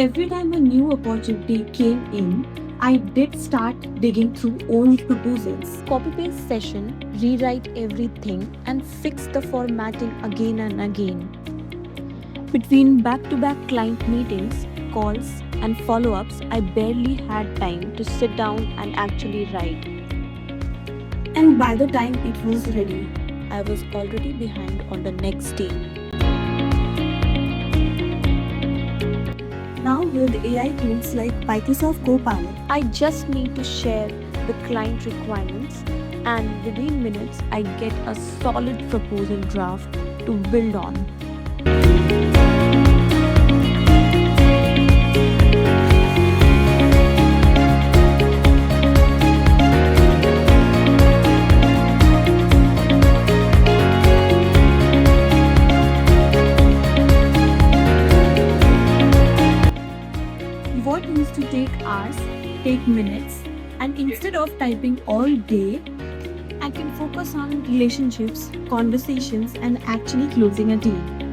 Every time a new opportunity came in, I did start digging through old proposals. Copy paste session, rewrite everything, and fix the formatting again and again. Between back to back client meetings, calls, and follow ups, I barely had time to sit down and actually write. And by the time it was ready, I was already behind on the next day. now with AI tools like Microsoft Copilot, I just need to share the client requirements, and within minutes, I get a solid proposal draft to build on. what used to take hours take minutes, and instead of typing all day, I can focus on relationships, conversations, and actually closing a deal.